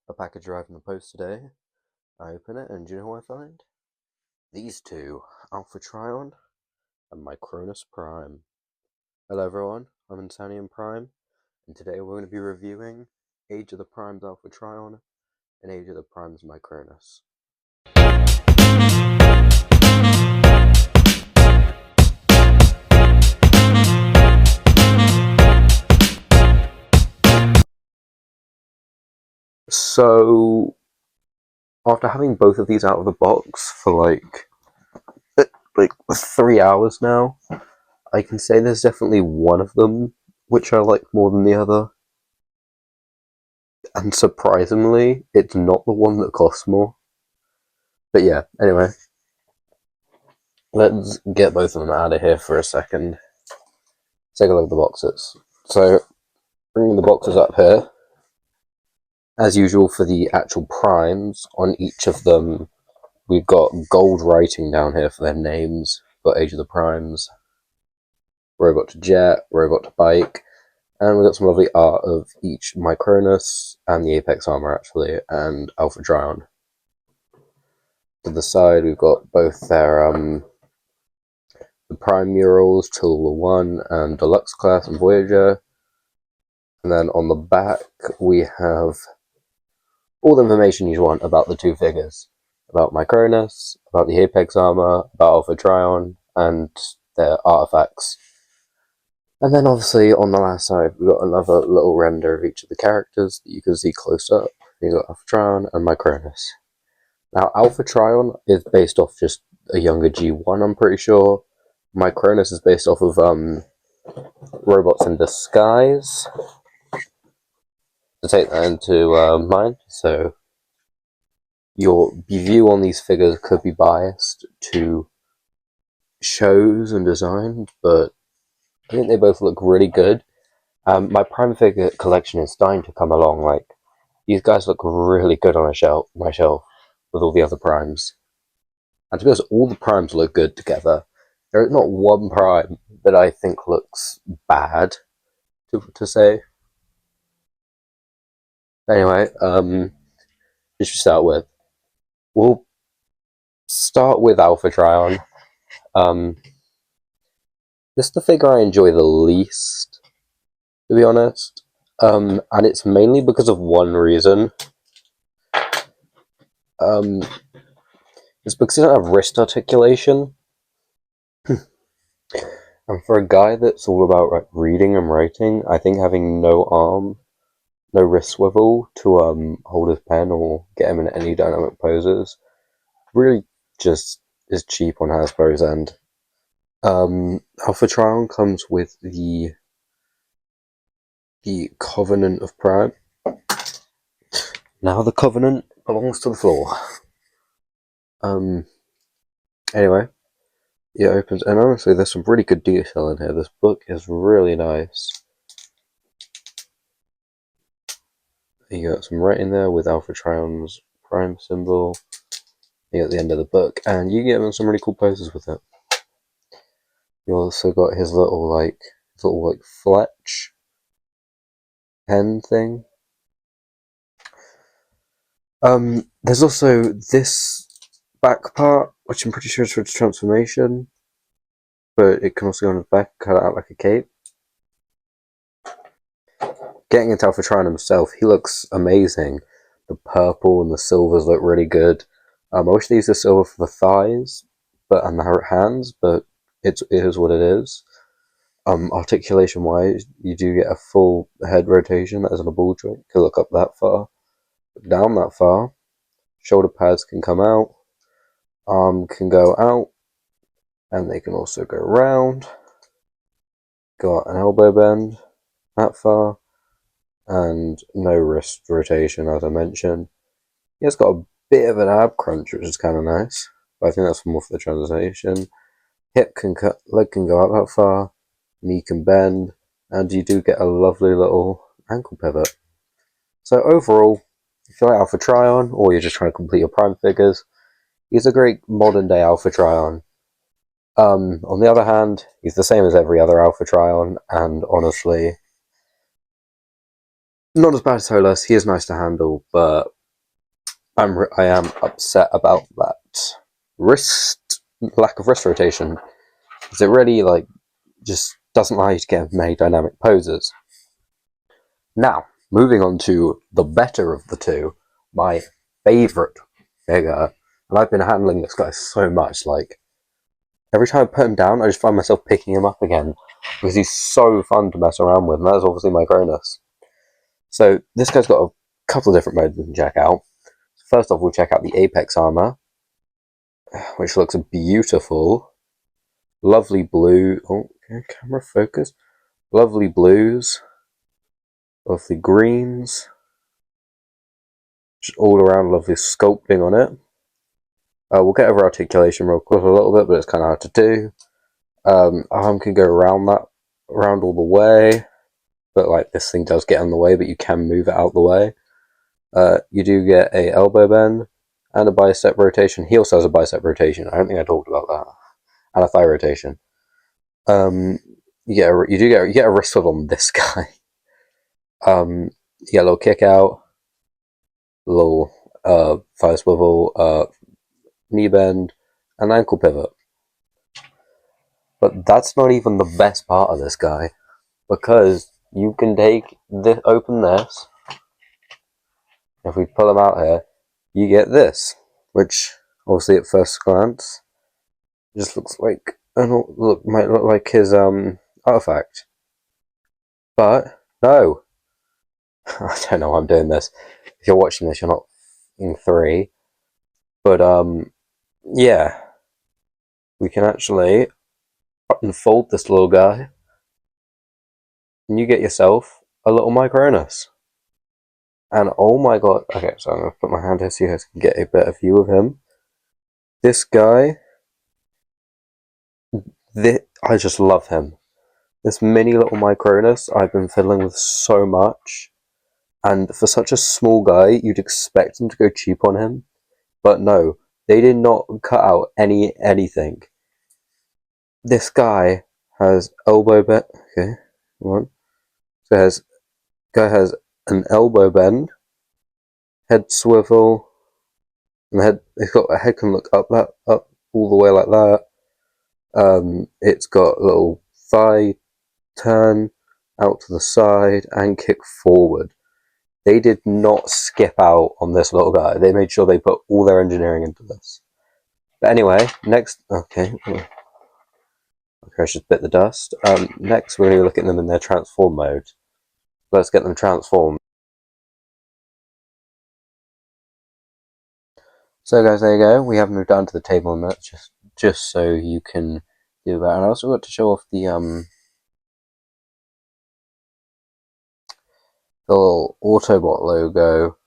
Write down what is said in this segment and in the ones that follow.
A package arrived in the post today. I open it, and do you know who I find? These two, Alpha Trion and Micronus Prime. Hello everyone, I'm Insanium Prime, and today we're going to be reviewing Age of the Primes Alpha Trion and Age of the Primes Micronus. So, after having both of these out of the box for like 3 hours now, I can say there's definitely one of them which I like more than the other. And surprisingly, it's not the one that costs more. But yeah, anyway. Let's get both of them out of here for a second. Take a look at the boxes. So, bringing the boxes up here. As usual for the actual primes, on each of them, we've got gold writing down here for their names. We've got Age of the Primes, Robot to Jet, Robot to Bike, and we've got some lovely art of each Micronus, and the Apex Armor actually, and Alpha Trion. To the side, we've got both their the Prime murals, Chilwell 1 and Deluxe Class and Voyager. And then on the back, we have all the information you want about the two figures. About Micronus, about the Apex Armor, about Alpha Trion, and their artifacts. And then obviously on the last side, we've got another little render of each of the characters that you can see close up. You've got Alpha Trion and Micronus. Now, Alpha Trion is based off just a younger G1, I'm pretty sure. Micronus is based off of Robots in Disguise. To take that into mind, so your view on these figures could be biased to shows and design, but I think they both look really good. My Prime figure collection is starting to come along. Like, these guys look really good on my shelf with all the other Primes. And to be honest, all the Primes look good together. There is not one Prime that I think looks bad, to say. Anyway, just to start with, we'll start with Alpha Trion. This is the figure I enjoy the least, to be honest. And it's mainly because of one reason. It's because he doesn't have wrist articulation. And for a guy that's all about like reading and writing, I think having no arm, no wrist swivel to hold his pen or get him in any dynamic poses really just is cheap on Hasbro's end. Alpha Trion comes with the Covenant of Prime. Now the Covenant belongs to the floor. Anyway, it opens, and honestly, there's some really good detail in here. This book is really nice. You got some writing there with Alpha Trion's Prime symbol. You at the end of the book, and you get him in some really cool poses with it. You also got his little Fletch pen thing. There's also this back part, which I'm pretty sure is for its transformation, but it can also go on his back, cut it out like a cape. Getting into Alpha Trion himself, he looks amazing. The purple and the silvers look really good. I wish they used the silver for the thighs, and the hands, but it is what it is. Articulation wise, you do get a full head rotation that isn't a ball joint. You can look up that far, look down that far. Shoulder pads can come out, arm can go out, and they can also go round. Got an elbow bend that far, and no wrist rotation, as I mentioned. It's got a bit of an ab crunch, which is kind of nice, but I think that's more for the translation. Hip can cut, leg can go out that far, knee can bend, and you do get a lovely little ankle pivot. So overall, if you like Alpha Trion, or you're just trying to complete your Prime figures, he's a great modern day Alpha Trion. On the other hand, he's the same as every other Alpha Trion, and honestly, not as bad as Holus. He is nice to handle, but I am upset about that lack of wrist rotation, because it really just doesn't allow you to get many dynamic poses. Now, moving on to the better of the two, my favorite figure, and I've been handling this guy so much, every time I put him down, I just find myself picking him up again, because he's so fun to mess around with, and that is obviously micronus. So this guy's got a couple of different modes we can check out. First off, we'll check out the Apex armor, which looks beautiful. Lovely blue. Oh, camera focus. Lovely blues. Lovely greens. Just all around lovely sculpting on it. We'll get over articulation real quick a little bit, but it's kind of hard to do. Arm can go around all the way, but this thing does get in the way, but you can move it out the way. You do get a elbow bend and a bicep rotation. He also has a bicep rotation. I don't think I talked about that. And a thigh rotation. You get a wrist swivel on this guy. You get a little kick out, a little thigh swivel, knee bend, and ankle pivot. But that's not even the best part of this guy, because you can open this. If we pull him out here, you get this, which obviously at first glance just looks like might look like his artifact, but no. I don't know why I'm doing this. If you're watching this, you're not in 3, but yeah, we can actually unfold this little guy, and you get yourself a little micronus. And oh my god, okay, so I'm going to put my hand here so you guys can get a better view of him. This guy, I just love him. This mini little micronus I've been fiddling with so much, and for such a small guy, you'd expect him to go cheap on him, but no, they did not cut out anything. This guy has elbow bend. Okay, come on. So guy has an elbow bend, head swivel, and a head can look up all the way like that. It's got a little thigh turn out to the side and kick forward. They did not skip out on this little guy. They made sure they put all their engineering into this. But anyway, next, okay, I just bit the dust. Next, we're going to look at them in their transform mode. Let's get them transformed. So guys, there you go. We have moved on to the table in a minute, just so you can do that. And I also got to show off the little Autobot logo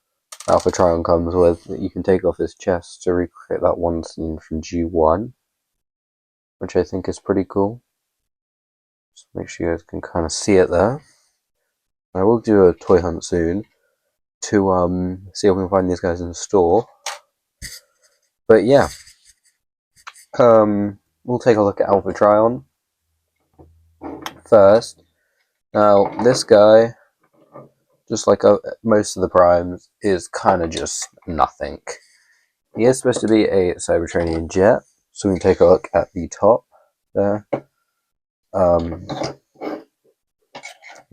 Alpha Trion comes with that you can take off his chest to recreate that one scene from G1, which I think is pretty cool. Just make sure you guys can kind of see it there. I will do a toy hunt soon to see if we can find these guys in the store. But yeah, we'll take a look at Alpha Trion first. Now, this guy, just like most of the primes, is kind of just nothing. He is supposed to be a Cybertronian jet, so we can take a look at the top there. The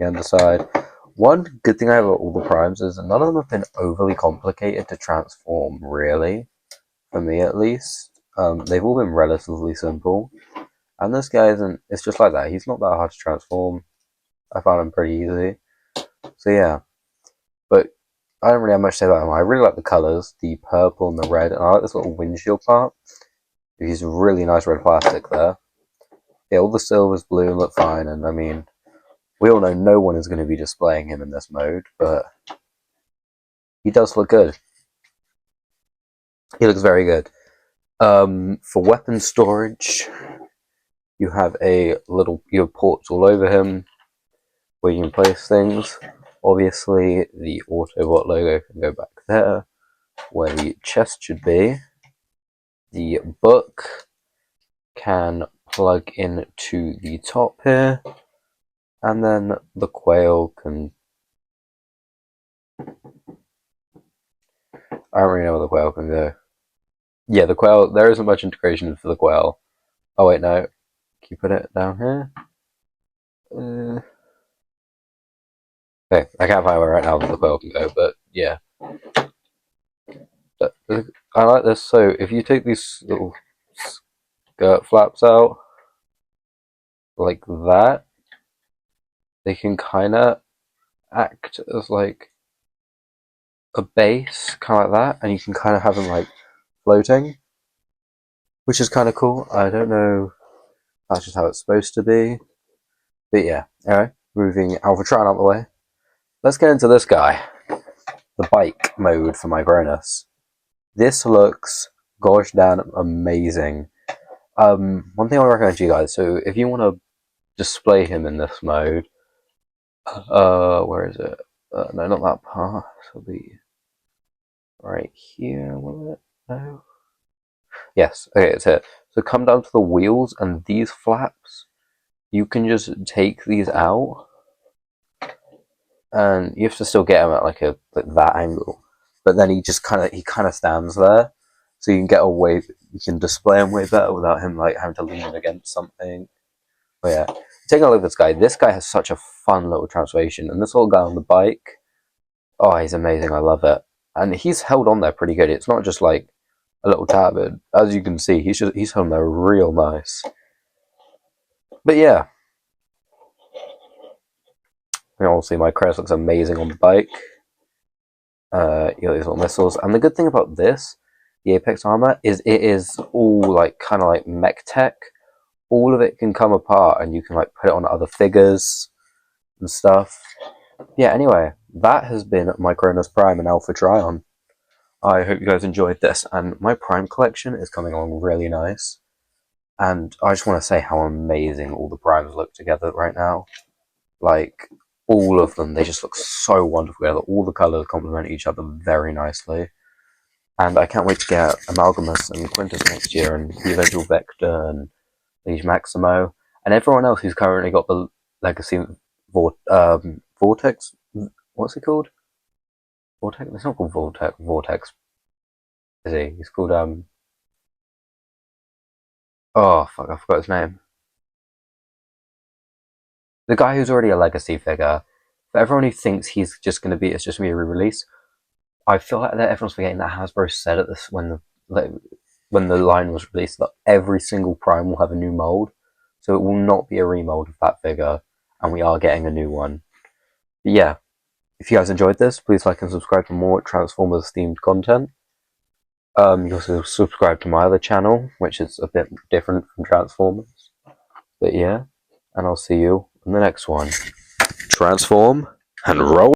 underside. One good thing I have about all the primes is that none of them have been overly complicated to transform, really. For me, at least. They've all been relatively simple. And this guy isn't, it's just like that. He's not that hard to transform. I found him pretty easy. So yeah. But I don't really have much to say about him. I really like the colours, the purple and the red, and I like this little windshield part. He's really nice red plastic there. Yeah, all the silvers, blue look fine, and I mean, we all know no one is going to be displaying him in this mode, but he does look good. He looks very good. For weapon storage, you have you have ports all over him where you can place things. Obviously, the Autobot logo can go back there, where the chest should be. The book can plug into the top here, and then the quail can I don't really know where the quail can go. Yeah, the quail, there isn't much integration for the quail. Oh wait, no. Can you put it down here? Okay, I can't find where right now that the quail can go, but yeah. But I like this, so if you take these little skirt flaps out, like that, they can kind of act as like a base, kind of like that, and you can kind of have them like floating, which is kind of cool. I don't know, that's just how it's supposed to be, but yeah. Anyway, moving Alpha Trion out of the way, let's get into this guy, the bike mode for micronus. This looks gosh damn amazing. One thing I want to recommend to you guys, so if you want to display him in this mode, where is it? No, not that part. It'll be right here, will it? No. Yes, okay, it's here. So come down to the wheels and these flaps. You can just take these out, and you have to still get him at like that angle. But then he kind of stands there, so you can get away. You can display him way better without him like having to lean against something. But yeah, taking a look at this guy. This guy has such a fun little transformation, and this little guy on the bike. Oh, he's amazing. I love it, and he's held on there pretty good. It's not just like a little tabard. As you can see, he's held on there real nice. But yeah, you know, obviously my Crest looks amazing on the bike. You got these little missiles, and the good thing about this, the Apex armor, is it is all like kind of like mech tech. All of it can come apart, and you can like put it on other figures and stuff. Yeah. Anyway, that has been micronus Prime and Alpha Trion. I hope you guys enjoyed this, and my Prime collection is coming along really nice. And I just want to say how amazing all the Primes look together right now. Like, all of them, they just look so wonderful together. All the colours complement each other very nicely. And I can't wait to get Amalgamus and Quintus next year, and the eventual Vector and Liege Maximo, and everyone else who's currently got the Legacy Vortex. What's it called? Vortex? It's not called Vortex. Vortex. Is he? He's called oh fuck! I forgot his name. The guy who's already a Legacy figure. For everyone who thinks he's just going to be, it's just going to be a re-release. I feel like that everyone's forgetting that Hasbro said at this when the line was released that every single Prime will have a new mold, so it will not be a remold of that figure, and we are getting a new one. But yeah, if you guys enjoyed this, please like and subscribe for more Transformers themed content. You can also subscribe to my other channel, which is a bit different from Transformers. But yeah, and I'll see you in the next one. Transform and roll.